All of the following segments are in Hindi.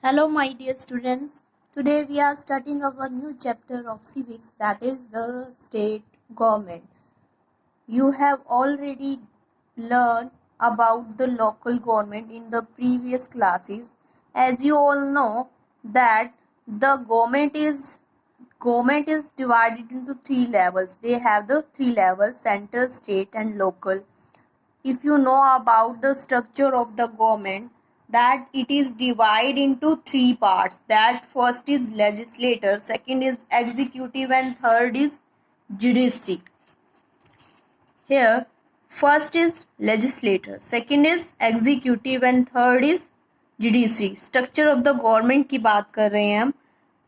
Hello, my dear students. Today we are starting our new chapter of civics, that is the state government. You have already learned about the local government in the previous classes. As you all know that the government is divided into three levels. They have the three levels: central, state, and local. If you know about the structure of the government, that it is divided into three parts. That first is legislature, second is executive, and third is judiciary. Here first is legislature, second is executive, and third is judiciary. Structure of the government की बात कर रहे हैं हम.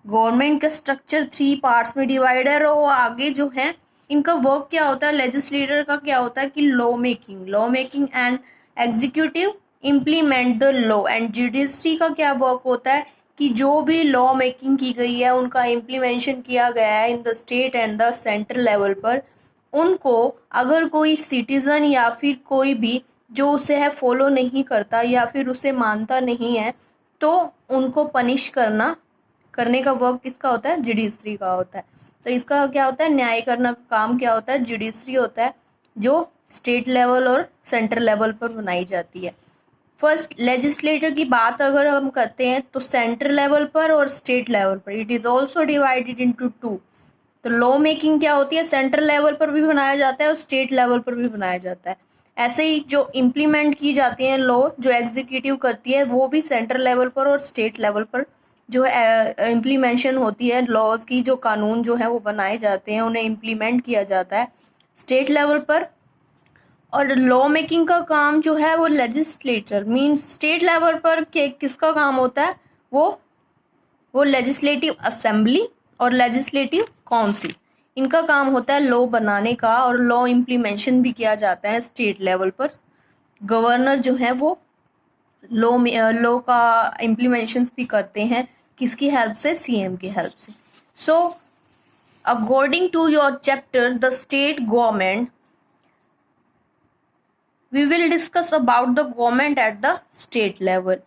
गवर्नमेंट का स्ट्रक्चर थ्री पार्ट्स में डिवाइड है और आगे जो है इनका वर्क क्या होता है. लेजिस्लेटर का क्या होता है कि law making and executive implement the law. And judiciary का क्या वर्क होता है कि जो भी लॉ मेकिंग की गई है उनका इम्प्लीमेंशन किया गया है इन the state and the central level पर, उनको अगर कोई सिटीजन या फिर कोई भी जो उसे है फॉलो नहीं करता या फिर उसे मानता नहीं है तो उनको पनिश करने का वर्क किसका होता है. जुडिशरी का होता है. तो इसका क्या होता है, न्याय करना का काम क्या होता है, जुडिशरी होता है, जो स्टेट लेवल और सेंट्रल लेवल पर बनाई जाती है. फर्स्ट लेजिस्लेटर की बात अगर हम करते हैं तो सेंट्रल लेवल पर और स्टेट लेवल पर it is also divided into two. तो लॉ मेकिंग क्या होती है, सेंट्रल लेवल पर भी बनाया जाता है और स्टेट लेवल पर भी बनाया जाता है. ऐसे ही जो इम्प्लीमेंट की जाती है लॉ, जो एग्जीक्यूटिव करती है वो भी सेंट्रल लेवल पर और स्टेट लेवल पर जो इम्प्लीमेंशन होती है लॉज की, जो कानून जो है वो बनाए जाते हैं उन्हें इम्प्लीमेंट किया जाता है स्टेट लेवल पर. और लॉ मेकिंग का काम जो है वो लेजिस्लेटर मीन्स स्टेट लेवल पर किसका काम होता है, वो लेजिस्लेटिव असेंबली और लेजिस्लेटिव काउंसिल, इनका काम होता है लॉ बनाने का. और लॉ इम्प्लीमेंशन भी किया जाता है स्टेट लेवल पर. गवर्नर जो है वो लॉ का इम्प्लीमेंशन भी करते हैं किसकी हेल्प से, सीएम की हेल्प से. So according to your chapter the state government, we will discuss about the government at the state level.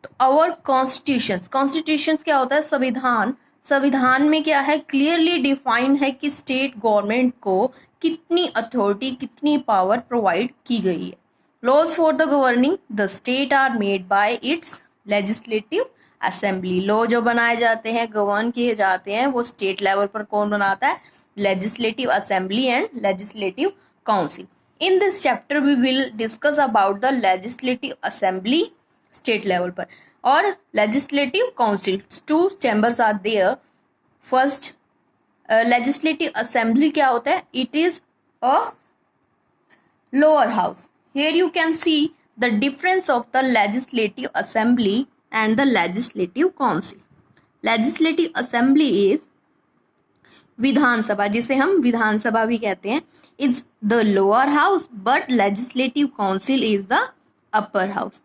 तो our constitutions क्या होता है, संविधान में क्या है, क्लियरली डिफाइन है कि स्टेट गवर्नमेंट को कितनी अथॉरिटी, कितनी पावर प्रोवाइड की गई है. Laws for the governing the state are made by its legislative assembly. Law जो बनाए जाते हैं, गवर्न किए जाते हैं, वो स्टेट लेवल पर कौन बनाता है, legislative assembly and legislative council. In this chapter we will discuss about the legislative assembly state level पर और legislative council. Two chambers are there. First legislative assembly क्या होता है, it is a lower house. Here you can see the difference of the legislative assembly and the legislative council. Legislative assembly is विधानसभा, जिसे हम विधानसभा भी कहते हैं, is the lower house but legislative council is the upper house.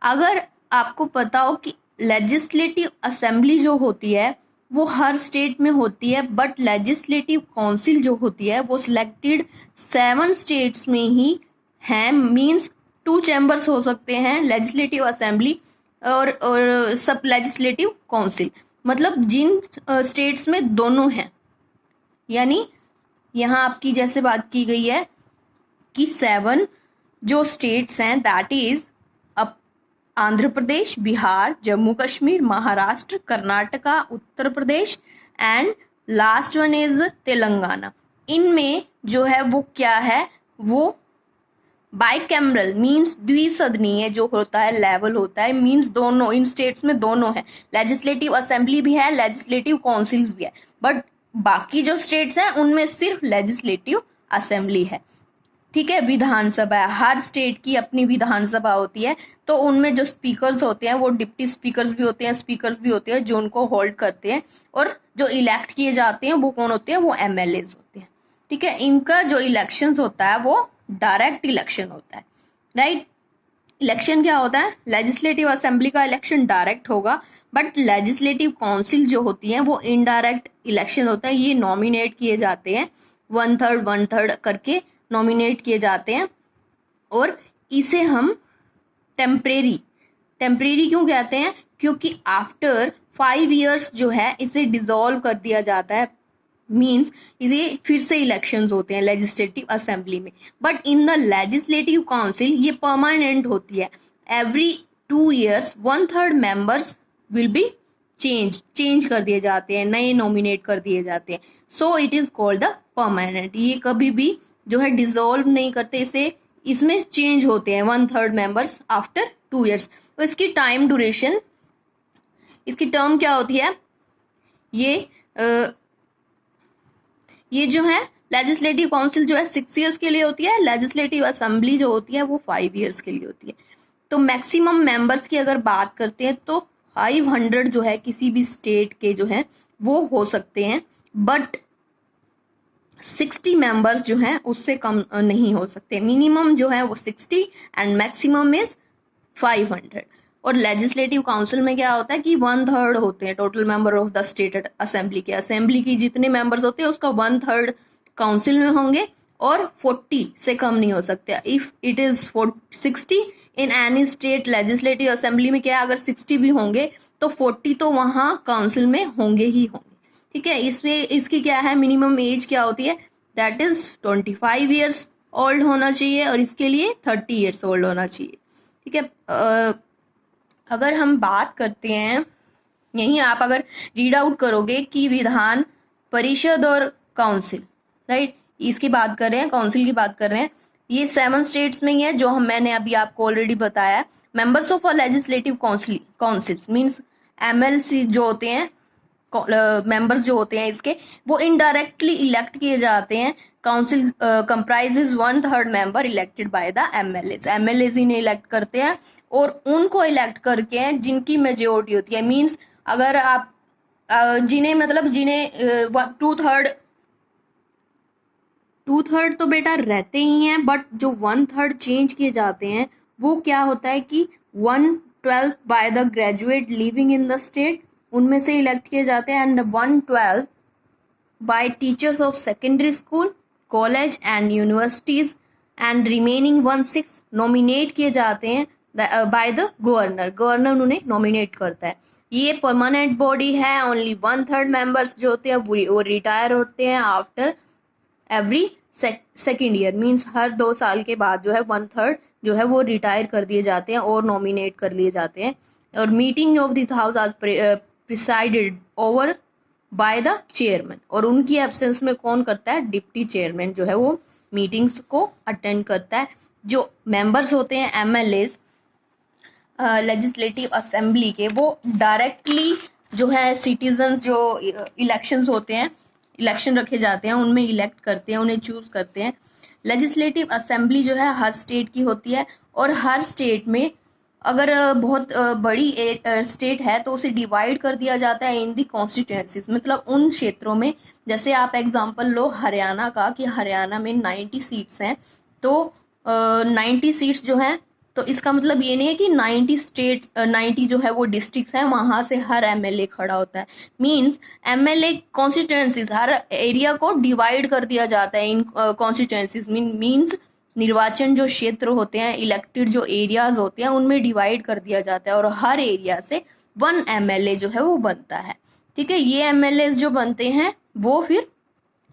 अगर आपको पता हो कि लेजिस्लेटिव असेंबली जो होती है वो हर स्टेट में होती है, बट लेजिस्लेटिव काउंसिल जो होती है वो सिलेक्टेड 7 स्टेट्स में ही है. मींस 2 चैम्बर्स हो सकते हैं, लेजिस्लेटिव असेंबली और सब लेजिस्लेटिव काउंसिल, मतलब जिन स्टेट्स में दोनों हैं. यानी यहाँ आपकी जैसे बात की गई है कि 7 जो स्टेट्स हैं, that is Andhra Pradesh, Bihar, Jammu Kashmir, Maharashtra, Karnataka, Uttar Pradesh and last one is Telangana. इनमें जो है वो क्या है, वो बाइकैमरल मीन्स द्विसदनीय जो होता है लेवल होता है, मीन्स दोनों इन स्टेट्स में दोनों है, लेजिस्लेटिव असेंबली भी है, लेजिस्लेटिव काउंसिल्स भी है. बट बाकी जो स्टेट्स हैं उनमें सिर्फ लेजिस्लेटिव असेंबली है. ठीक है, विधानसभा है, हर स्टेट की अपनी विधानसभा होती है. तो उनमें जो स्पीकर्स होते हैं वो डिप्टी स्पीकर्स भी होते हैं, स्पीकर्स भी होते हैं जो उनको होल्ड करते हैं. और जो इलेक्ट किए जाते हैं वो कौन होते हैं, वो एमएलएज होते हैं. ठीक है, इनका जो इलेक्शन होता है वो डायरेक्ट इलेक्शन होता है. राइट, इलेक्शन क्या होता है, लेजिस्लेटिव असेंबली का इलेक्शन डायरेक्ट होगा, बट लेजिस्लेटिव काउंसिल जो होती है वो इनडायरेक्ट इलेक्शन होता है. ये नॉमिनेट किए जाते हैं, 1/3 करके नॉमिनेट किए जाते हैं. और इसे हम टेम्परेरी टेम्परेरी क्यों कहते हैं? क्योंकि आफ्टर 5 years जो है इसे डिसॉल्व कर दिया जाता है, मीन्स इसे फिर से इलेक्शंस होते हैं लेजिस्लेटिव असेंबली में। But in the legislative council ये परमानेंट होती है। Every 2 years 1/3 members will be change कर दिए जाते हैं, नए नॉमिनेट कर दिए जाते हैं। So it is called the permanent. ये कभी भी जो है डिसॉल्व नहीं करते, इसे इसमें चेंज होते हैं 1/3 मेंबर्स आफ्टर 2 years। तो इसकी टाइम ड्यूरेशन, इसकी टर्म क्या होती है? ये जो है लेजिस्लेटिव काउंसिल जो है 6 years के लिए होती है, लेजिस्लेटिव असेंबली जो होती है वो 5 years के लिए होती है। तो मैक्सिमम मेंबर्स की अगर बात करते हैं तो 500 जो है किसी भी स्टेट के जो है वो हो सकते हैं, बट 60 मेंबर्स जो हैं उससे कम नहीं हो सकते। मिनिमम जो है वो 60 एंड मैक्सिमम इज 500। और लेजिस्लेटिव काउंसिल में क्या होता है कि 1/3 होते हैं total member of the state assembly के। असेंबली की जितने मेंबर्स होते हैं उसका 1/3 काउंसिल में होंगे और 40 से कम नहीं हो सकते। If it is 60 in any state legislative assembly में क्या है, अगर 60 भी होंगे तो 40 तो वहां काउंसिल में होंगे ही होंगे। ठीक है, इसमें इसकी क्या है मिनिमम एज क्या होती है, दैट इज 25 years ओल्ड होना चाहिए और इसके लिए 30 years ओल्ड होना चाहिए। ठीक है, अगर हम बात करते हैं, यहीं आप अगर रीड आउट करोगे कि विधान परिषद और काउंसिल, राइट, इसकी बात कर रहे हैं, काउंसिल की बात कर रहे हैं। ये 7 स्टेट्स में ही है जो मैंने अभी आपको ऑलरेडी बताया। Members of a legislative councils means MLC जो होते हैं, मेंबर्स जो होते हैं इसके, वो इनडायरेक्टली इलेक्ट किए जाते हैं। Council comprises 1/3 member elected by the MLAs. MLAs इन्हें इलेक्ट करते हैं और उनको इलेक्ट करके जिनकी मेजोरिटी होती है, मींस अगर आप जिन्हें 2/3 तो बेटा रहते ही हैं, बट जो 1/3 चेंज किए जाते हैं वो क्या होता है कि 1/12 by the graduate living in the state, उनमें से इलेक्ट किए जाते हैं, and 1/12 by teachers of secondary school, college and universities, and remaining 1/6 nominate किए जाते हैं बाय द गवर्नर। गवर्नर उन्हें नॉमिनेट करता है। ये परमानेंट बॉडी है। ओनली 1/3 मेंबर्स जो होते हैं वो रिटायर होते हैं after every second year, means हर 2 साल के बाद जो है 1/3 जो है वो रिटायर कर दिए जाते हैं और नॉमिनेट कर लिए जाते हैं। और मीटिंग ऑफ दिस हाउस आज presided over by the chairman, और उनकी एब्सेंस में कौन करता है, डिप्टी चेयरमैन जो है वो मीटिंग्स को अटेंड करता है। जो मेंबर्स होते हैं एमएलएज लेजिस्लेटिव असेंबली के, वो डायरेक्टली जो है सिटीजन्स जो इलेक्शंस होते हैं, इलेक्शन रखे जाते हैं, उनमें इलेक्ट करते हैं, उन्हें चूज करते हैं। लेजिस्लेटिव असेंबली जो है हर स्टेट की होती है, और हर स्टेट में अगर बहुत बड़ी स्टेट है तो उसे डिवाइड कर दिया जाता है इन दी कॉन्स्टिट्यूएंसीज, मतलब उन क्षेत्रों में। जैसे आप एग्जांपल लो हरियाणा का, कि हरियाणा में 90 सीट्स हैं, तो 90 सीट्स जो हैं, तो इसका मतलब ये नहीं है कि 90 जो है वो डिस्ट्रिक्ट्स हैं, वहां से हर एमएलए खड़ा होता है। मींस एमएलए कॉन्स्टिट्यूएंसीज, हर एरिया को डिवाइड कर दिया जाता है इन कॉन्स्टिट्यूएंसीज। मींस निर्वाचन जो क्षेत्र होते हैं, इलेक्टेड जो एरियाज होते हैं, उनमें डिवाइड कर दिया जाता है और हर एरिया से 1 एमएलए जो है वो बनता है। ठीक है, ये एमएलए जो बनते हैं वो फिर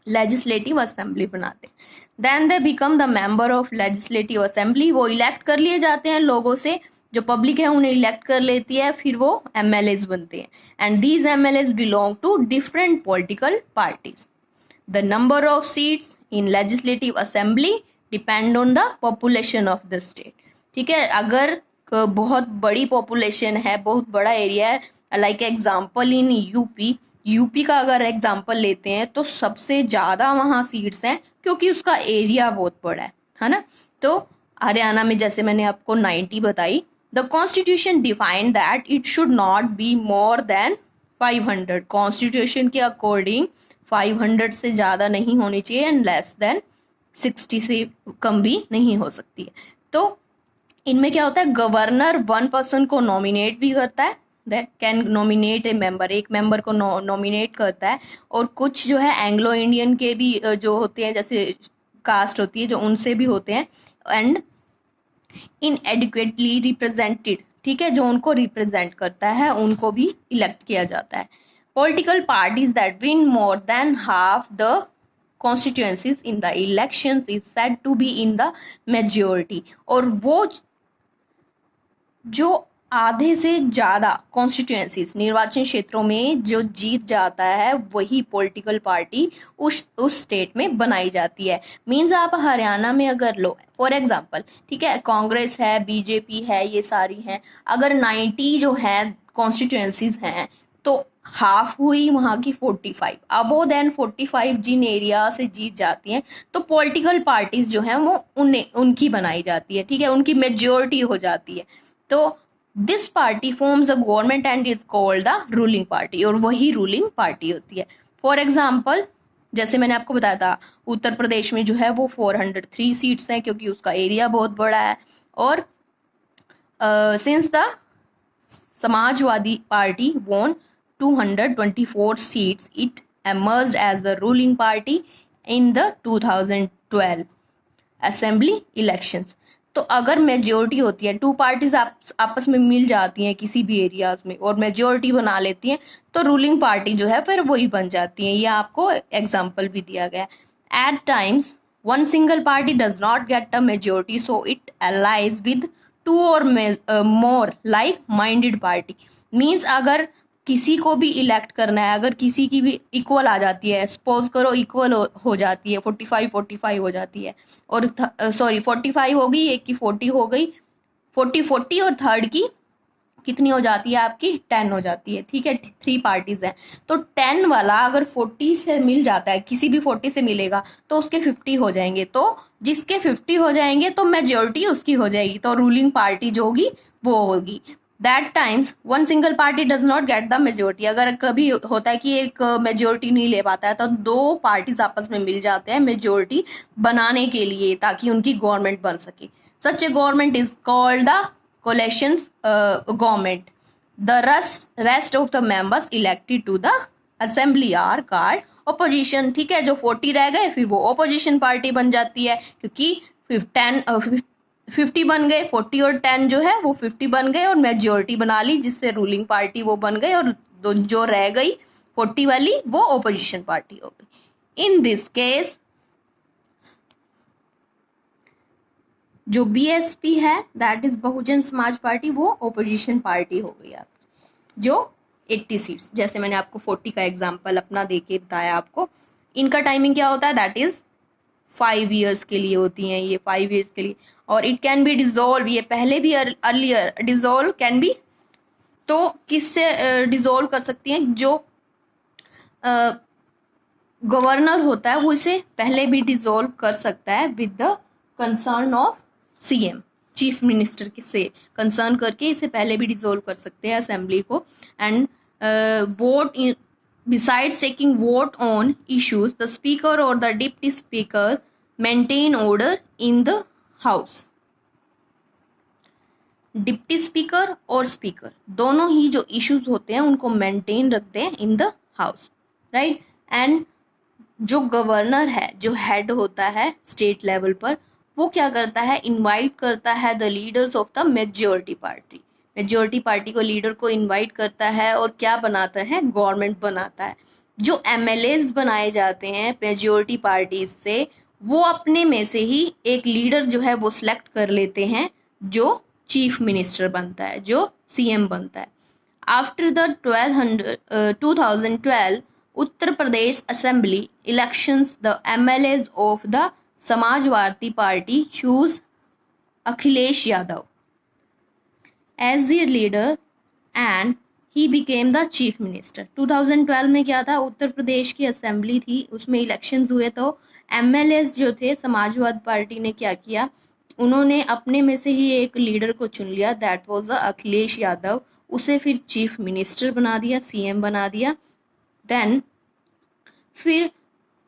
लेजिस्लेटिव असेंबली बनाते हैं। Then they become the member of legislative assembly. वो इलेक्ट कर लिए जाते हैं लोगों से, जो पब्लिक है उन्हें इलेक्ट कर लेती है, फिर वो एमएलएज बनते हैं। And these MLAs belong to different political parties. The number of seats in legislative assembly depend on the population of the state. ठीक है, अगर बहुत बड़ी पॉपुलेशन है, बहुत बड़ा एरिया है, लाइक एग्जाम्पल इन यूपी का अगर एग्जाम्पल लेते हैं तो सबसे ज्यादा वहां सीट्स हैं क्योंकि उसका एरिया बहुत बड़ा है ना। तो हरियाणा में जैसे मैंने आपको 90 बताई। The constitution defined that it should not be more than 500। Constitution के अकॉर्डिंग 500 से ज्यादा नहीं होनी चाहिए एंड लेस देन 60 से कम भी नहीं हो सकती है। तो इनमें क्या होता है, गवर्नर 1 पर्सन को नॉमिनेट भी करता है, that can nominate A member, एक मेंबर को नॉमिनेट करता है। और कुछ जो है एंग्लो इंडियन के भी जो होते हैं, जैसे कास्ट होती है जो, उनसे भी होते हैं। एंड इनएडिक्वेटली रिप्रेजेंटेड ठीक है, जो उनको रिप्रेजेंट करता है उनको भी इलेक्ट किया जाता है। Political parties that win more than half the constituencies in the elections is said to be in the majority। और वो जो आधे से ज्यादा कॉन्स्टिट्यूएंसीज निर्वाचन क्षेत्रों में जो जीत जाता है वही पॉलिटिकल पार्टी उस स्टेट में बनाई जाती है। मींस आप हरियाणा में अगर लो फॉर एग्जांपल, ठीक है, कांग्रेस है, बीजेपी है, ये सारी हैं, अगर 90 जो है कॉन्स्टिट्यूएंसीज हैं तो हाफ हुई वहां की 45, अबो देन 45 जिन एरिया से जीत जाती हैं तो पॉलिटिकल पार्टीज जो हैं वो उनकी बनाई जाती है, ठीक है, उनकी मेजोरिटी हो जाती है। तो this party forms a government and is called the ruling party, और वही रूलिंग पार्टी होती है। फॉर एग्जाम्पल, जैसे मैंने आपको बताया था उत्तर प्रदेश में जो है वो 403 सीट्स हैं क्योंकि उसका एरिया बहुत बड़ा है, और since the Samajwadi party won 224 seats, it emerged as the ruling party in the 2012 assembly elections। तो अगर मेजोरिटी होती है, टू पार्टीज आपस में मिल जाती हैं किसी भी एरियाज में और मेजोरिटी बना लेती हैं तो रूलिंग पार्टी जो है फिर वही बन जाती है। ये आपको एग्जाम्पल भी दिया गया है। At times one single party does not get a majority so it allies with two or more like minded party. Means अगर किसी को भी इलेक्ट करना है, अगर किसी की भी इक्वल आ जाती है, सपोज करो इक्वल हो जाती है, 45 हो जाती है, और 45 हो गई, एक की 40 हो गई, 40 और थर्ड की कितनी हो जाती है आपकी 10 हो जाती है, ठीक है, 3 पार्टीज हैं तो 10 वाला अगर 40 से मिल जाता है, किसी भी 40 से मिलेगा तो उसके 50 हो जाएंगे, तो जिसके 50 हो जाएंगे तो मेजोरिटी उसकी हो जाएगी, तो रूलिंग पार्टी जो होगी वो होगी। That times one single party does not get the majority. अगर कभी होता है कि एक मेजोरिटी नहीं ले पाता है तो दो पार्टीज आपस में मिल जाते हैं मेजोरिटी बनाने के लिए ताकि उनकी गवर्नमेंट बन सके। Such a government is called the coalition government. The rest of the members elected to the assembly are called opposition. ठीक है, जो 40 रह गए फिर वो ऑपोजिशन पार्टी बन जाती है क्योंकि 50 बन गए, 40 और 10 जो है वो 50 बन गए और मेजोरिटी बना ली जिससे रूलिंग पार्टी वो बन गई, और जो रह गई 40 वाली वो ऑपोजिशन पार्टी हो गई। इन दिस केस जो बीएसपी है that is Bahujan Samaj party, वो ऑपोजिशन पार्टी हो गई आपकी, जो 80 सीट्स, जैसे मैंने आपको 40 का एग्जाम्पल अपना देके बताया आपको। इनका टाइमिंग क्या होता है, दैट इज 5 years के लिए होती हैं ये, 5 years के लिए, और इट कैन बी डिजोल्व, ये पहले भी अर्लियर डिजोल्व कैन बी, तो किससे डिजोल्व कर सकती हैं, जो गवर्नर होता है वो इसे पहले भी डिजोल्व कर सकता है with the concern of CM, chief minister से कंसर्न करके इसे पहले भी डिजोल्व कर सकते हैं असेंबली को। And vote besides taking vote on issues, the speaker or the deputy speaker maintain order in the house। Deputy speaker और स्पीकर दोनों ही जो इश्यूज होते हैं उनको मेंटेन रखते हैं in the house, right. And जो गवर्नर है, जो हेड होता है स्टेट लेवल पर, वो क्या करता है, इनवाइट करता है the leaders of the majority party, majority party को लीडर को इनवाइट करता है और क्या बनाता है, गवर्नमेंट बनाता है। जो एमएलएज बनाए जाते हैं मेजोरिटी पार्टी से, वो अपने में से ही एक लीडर जो है वो सिलेक्ट कर लेते हैं जो चीफ मिनिस्टर बनता है, जो सीएम बनता है। After the 2012 Uttar Pradesh assembly elections, the MLAs of the Samajwadi party choose Akhilesh Yadav as their leader and he became the chief minister। 2012 में क्या था, उत्तर प्रदेश की असेंबली थी, उसमें इलेक्शंस हुए तो एमएलएस जो थे समाजवाद पार्टी ने क्या किया, उन्होंने अपने में से ही एक लीडर को चुन लिया, दैट वाज अखिलेश यादव। उसे फिर चीफ मिनिस्टर बना दिया, सीएम बना दिया। देन फिर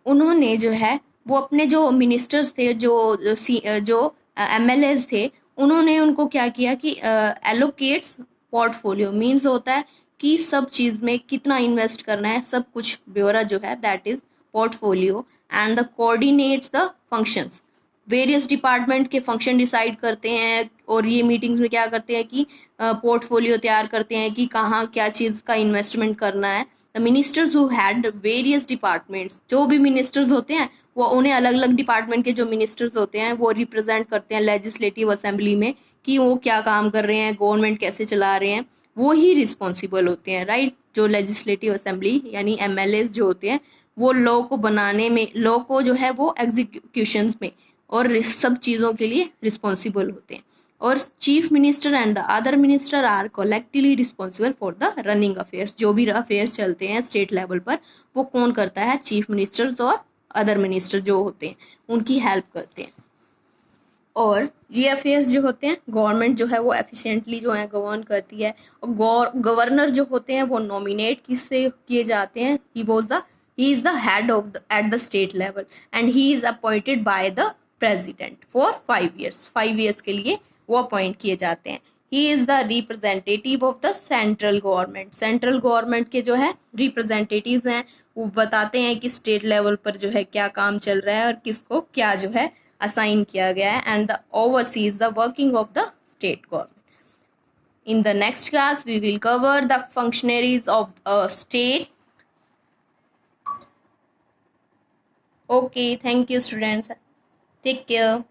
उन्होंने जो है वो अपने जो मिनिस्टर्स थे, जो एमएलएस थे, उन्होंने उनको क्या किया कि एलोकेट्स पोर्टफोलियो, मीन्स होता है कि सब चीज़ में कितना इन्वेस्ट करना है, सब कुछ ब्यौरा जो है that is portfolio, and the coordinates the functions. Various department के फंक्शन डिसाइड करते हैं, और ये मीटिंग्स में क्या करते हैं कि पोर्टफोलियो तैयार करते हैं कि कहाँ क्या चीज़ का इन्वेस्टमेंट करना है। The ministers who had various departments, जो भी मिनिस्टर्स होते हैं वो उन्हें अलग अलग डिपार्टमेंट के जो मिनिस्टर्स होते हैं वो रिप्रेजेंट करते हैं लेजिस्लेटिव असेंबली में, कि वो क्या काम कर रहे हैं, गवर्नमेंट कैसे चला रहे हैं, वो ही रिस्पॉन्सिबल होते हैं, राइट। जो लेजिस्लेटिव असेंबली यानी एमएलएस जो होते हैं वो लॉ को बनाने में, लॉ को जो है वो एग्जीक्यूशंस में और सब चीज़ों के लिए रिस्पॉन्सिबल होते हैं। और chief minister and the other minister are collectively responsible for the running affairs. जो भी अफेयर्स चलते हैं स्टेट लेवल पर वो कौन करता है, चीफ मिनिस्टर्स और अदर मिनिस्टर जो होते हैं उनकी हेल्प करते हैं। और ये अफेयर्स जो होते हैं गवर्नमेंट जो है वो एफिशिएंटली जो है गवर्न करती है। और गवर्नर जो होते हैं वो नॉमिनेट किससे किए जाते हैं, he is the head of the at the state level and he is appointed by the president for 5 years। 5 years के लिए वो अपॉइंट किए जाते हैं। He is the representative of the central government. Central government के जो है रिप्रेजेंटेटिव्स हैं, वो बताते हैं कि स्टेट लेवल पर जो है क्या काम चल रहा है और किसको क्या जो है असाइन किया गया है, and the overseas the working of the state government. In the next class, we will cover the functionaries of a state. Okay, thank you, students. Take care.